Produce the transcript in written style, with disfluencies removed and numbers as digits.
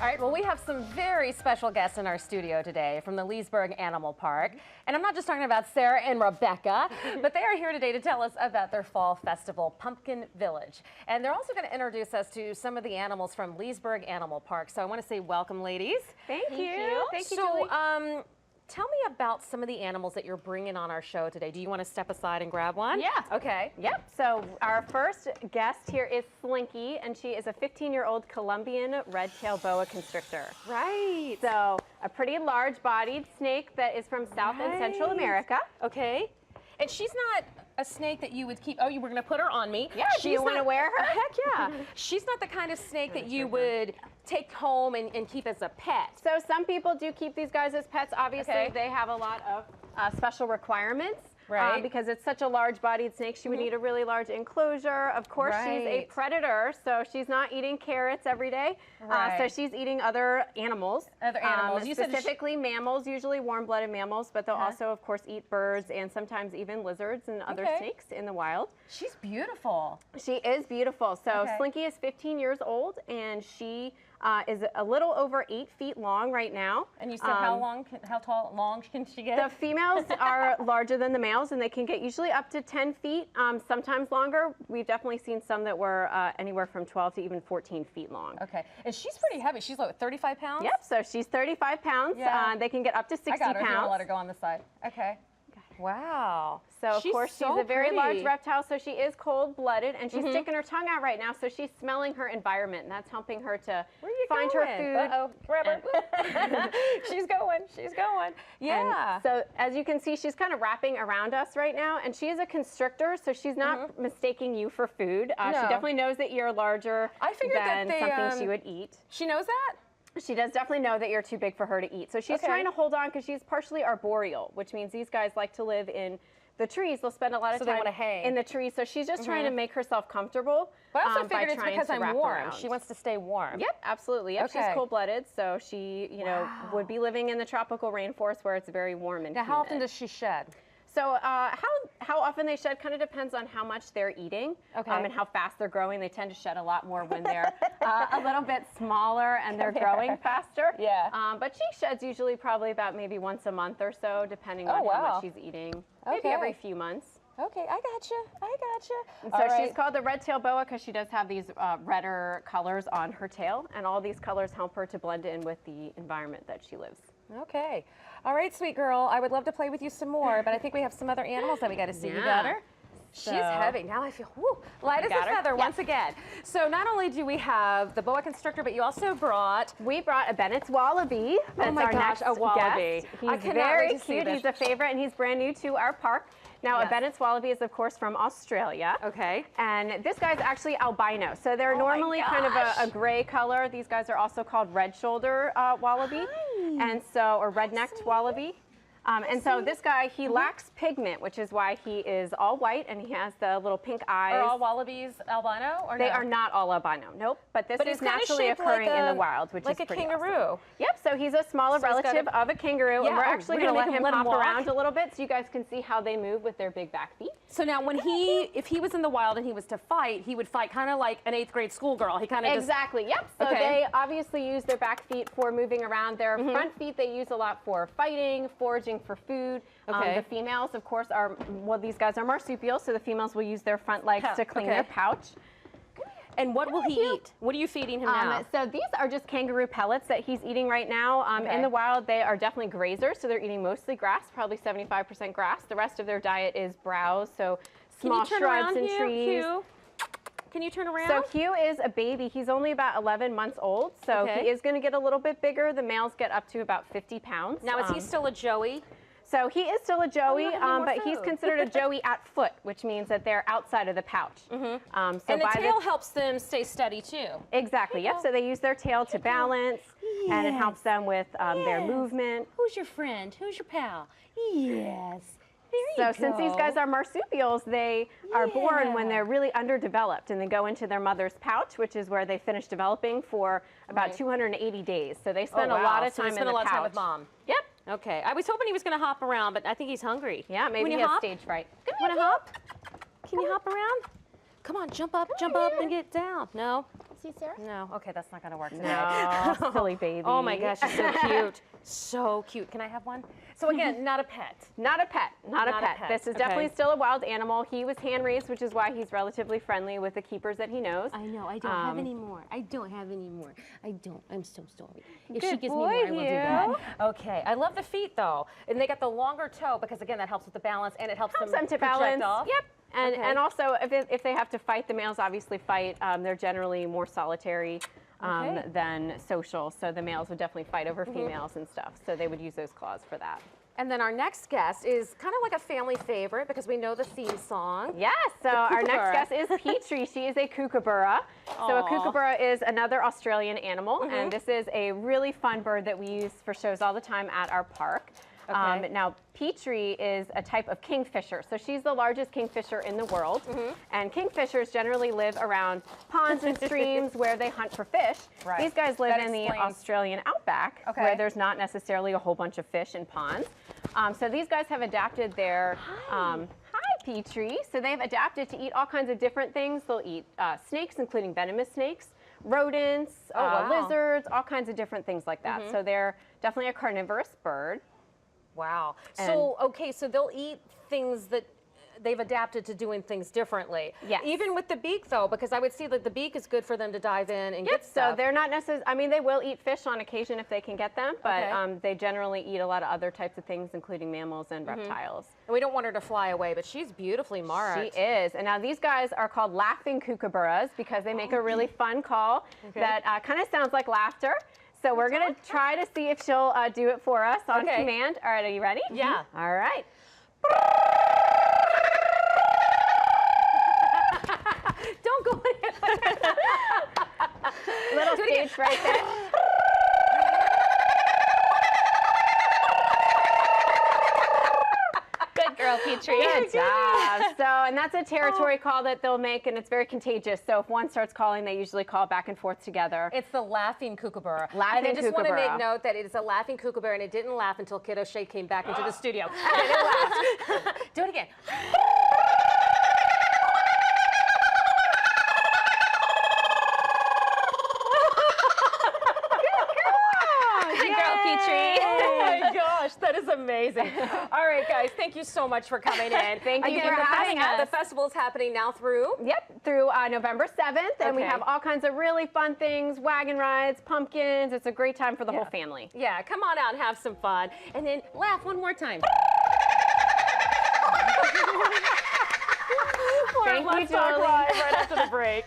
All right, well, we have some very special guests in our studio today from the Leesburg Animal Park. And I'm not just talking about Sarah and Rebecca, but they are here today to tell us about their fall festival, Pumpkin Village. And they're also going to introduce us to some of the animals from Leesburg Animal Park. So I want to say welcome, ladies. Thank you. Thank you, So, Julie. tell me about some of the animals that you're bringing on our show today. Do you want to step aside and grab one? Yeah. Okay. Yep. So our first guest here is Slinky, and she is a 15-year-old Colombian red-tailed boa constrictor. Right. So a pretty large-bodied snake that is from South and Central America. Okay. And she's not a snake that you would keep. Oh, you were going to put her on me. Yeah. Do you want to wear her? Heck yeah. She's not the kind of snake that you would take home and keep as a pet. So some people do keep these guys as pets. Obviously, Okay. they have a lot of special requirements. Right. Because it's such a large-bodied snake, she would need a really large enclosure. Of course, she's a Right. predator, so she's not eating carrots every day. Right. So she's eating other animals. Other animals. You said specifically mammals, usually warm-blooded mammals, but they'll also, of course, eat birds and sometimes even lizards and other Okay. snakes in the wild. She's beautiful. She is beautiful. So Okay. Slinky is 15 years old, and she is a little over 8 feet long right now. And you said how long, long can she get? The females are larger than the males, and they can get usually up to 10 feet, sometimes longer. We've definitely seen some that were anywhere from 12 to even 14 feet long. Okay. And she's pretty heavy. She's like 35 pounds? Yep, so she's 35 pounds. Yeah. They can get up to 60 I got her. pounds. If you want to let her go on the side. Okay. Wow. So, of course, she's a very large pretty. reptile, so she is cold-blooded, and she's sticking her tongue out right now, so she's smelling her environment, and that's helping her to find her food. Uh-oh, grab her. She's going, she's going. Yeah. And so, as you can see, she's kind of wrapping around us right now, and she is a constrictor, so she's not mistaking you for food. She No. definitely knows that you're larger I figured than that they, something she would eat. She knows that? She does definitely know that you're too big for her to eat. So she's Okay. trying to hold on because she's partially arboreal, which means these guys like to live in the trees. They'll spend a lot of So they time wanna hang. in the trees. So she's just trying to make herself comfortable. But I also by figured it's trying because to I'm wrap warm. around. She wants to stay warm. Yep, absolutely. Yep, Okay. she's cold-blooded, so she, you know, would be living in the tropical rainforest where it's very warm and Now, how often humid. does she shed? So how often they shed kind of depends on how much they're eating and how fast they're growing. They tend to shed a lot more when they're a little bit smaller and they're growing faster. Yeah. But she sheds usually probably about maybe once a month or so, depending on how wow. much she's eating. Maybe Okay. every few months. Okay, I gotcha. I gotcha. And so she's called the red-tailed boa because she does have these redder colors on her tail, and all these colors help her to blend in with the environment that she lives. Okay. All right, sweet girl. I would love to play with you some more, but I think we have some other animals that we got to see. You got her? She's heavy. Now I feel light as a feather once again. So not only do we have the boa constrictor, but you also brought... We brought a Bennett's wallaby. That's my our gosh, next a wallaby. guest. I He's cannot very wait to see cute. this. He's a favorite, and he's brand new to our park. Now, a Bennett's wallaby is, of course, from Australia. Okay. And this guy's actually albino. So they're normally kind of a gray color. These guys are also called red-shoulder wallaby, and so, or red-necked wallaby. And so this guy, he lacks pigment, which is why he is all white and he has the little pink eyes. Are all wallabies albino or They no? are not all albino, nope. But this is it's kinda naturally shaped occurring like in the a- wild, which like is a pretty kangaroo. awesome. Yep, so he's a smaller So he's got relative of a kangaroo, Yeah, and we're oh, actually we're going to gonna let let him him hop walk? around a little bit so you guys can see how they move with their big back feet. So now when if he was in the wild and he was to fight, he would fight kind of like an 8th grade schoolgirl. He kind of Exactly, yep. So Okay. they obviously use their back feet for moving around. Their front feet they use a lot for fighting, foraging for food. Okay. The females, of course, are, well, these guys are marsupials, so the females will use their front legs to clean their pouch. And what will he eat? What are you feeding him now? So these are just kangaroo pellets that he's eating right now. In the wild, they are definitely grazers, so they're eating mostly grass, probably 75% grass. The rest of their diet is browse, so small shrubs and trees. Hugh? Can you turn around? So Hugh is a baby. He's only about 11 months old, so he is going to get a little bit bigger. The males get up to about 50 pounds. Now, is he still a joey? So he is still a joey, you have but more he's food. considered a joey at foot, which means that they're outside of the pouch. So And the by tail helps them stay steady, too. Exactly, yep. So they use their tail to balance, and it helps them with their movement. Who's your friend? Who's your pal? Yes. So since these guys are marsupials, they are born when they're really underdeveloped, and they go into their mother's pouch, which is where they finish developing for about 280 days. So they spend a lot of time in the pouch. Spend a lot of time with mom. Yep. Okay. I was hoping he was going to hop around, but I think he's hungry. Yeah, maybe When he you has hop? stage fright. Want to hop? Can you hop around? Come on, jump up and get down. No? see, Sarah? No. Okay, that's not going to work today. No, silly baby. Oh my gosh, she's so cute. So cute. Can I have one? So again, not a pet. Not a pet. Not a pet. This is definitely Okay. still a wild animal. He was hand raised, which is why he's relatively friendly with the keepers that he knows. I know. I don't have any more. I don't have any more. I don't. I'm so sorry. If she Good gives boy, me more, I will do that. you. Okay, I love the feet though. And they got the longer toe because again, that helps with the balance and it helps Helps them them to project balance. off. Yep. And, Okay. and also, if they have to fight, the males obviously fight. They're generally more solitary Okay. than social. So the males would definitely fight over females and stuff. So they would use those claws for that. And then our next guest is kind of like a family favorite because we know the theme song. Yes, so our kookaburra. next guest is Petrie. She is a kookaburra. So a Aw. kookaburra is another Australian animal, and this is a really fun bird that we use for shows all the time at our park. Okay. Now, Petrie is a type of kingfisher. So she's the largest kingfisher in the world. And kingfishers generally live around ponds and streams where they hunt for fish. Right. These guys live That in the explains- Australian outback Okay. where there's not necessarily a whole bunch of fish in ponds. So these guys have adapted their... Hi, Petrie. So they've adapted to eat all kinds of different things. They'll eat snakes, including venomous snakes, rodents, wow. lizards, all kinds of different things like that. So they're definitely a carnivorous bird. Wow. So, okay, so they'll eat things that they've adapted to doing things differently. Yes. Even with the beak though, because I would see that the beak is good for them to dive in and get So stuff. they're not necessarily, I mean, they will eat fish on occasion if they can get them, but Okay. they generally eat a lot of other types of things, including mammals and reptiles. And we don't want her to fly away, but she's beautifully marked. She is. And now these guys are called laughing kookaburras because they make a really fun call that kind of sounds like laughter. So we're going to try to see if she'll do it for us on Okay. command. All right, are you ready? Yeah. All right. Don't go anywhere. Little Do it again. stage right there. Good girl, Petrie. Good job. So, and that's a territory call that they'll make, and it's very contagious. So if one starts calling, they usually call back and forth together. It's the laughing kookaburra. Laughing and I just want to kookaburra. make note that it is a laughing kookaburra, and it didn't laugh until Kid O'Shea came back into the studio. And it laughed. Do it again. Good girl, Petrie. Oh my gosh, that is amazing. All right, guys, thank you so much for coming in. Thank you Again, for having us. The festival is happening now through. Yep, through November 7th, and we Okay. have all kinds of really fun things, wagon rides, pumpkins. It's a great time for the whole family. Yeah, come on out and have some fun. And then laugh one more time. More Thank you, Let's Talk Julie. Live right after the break.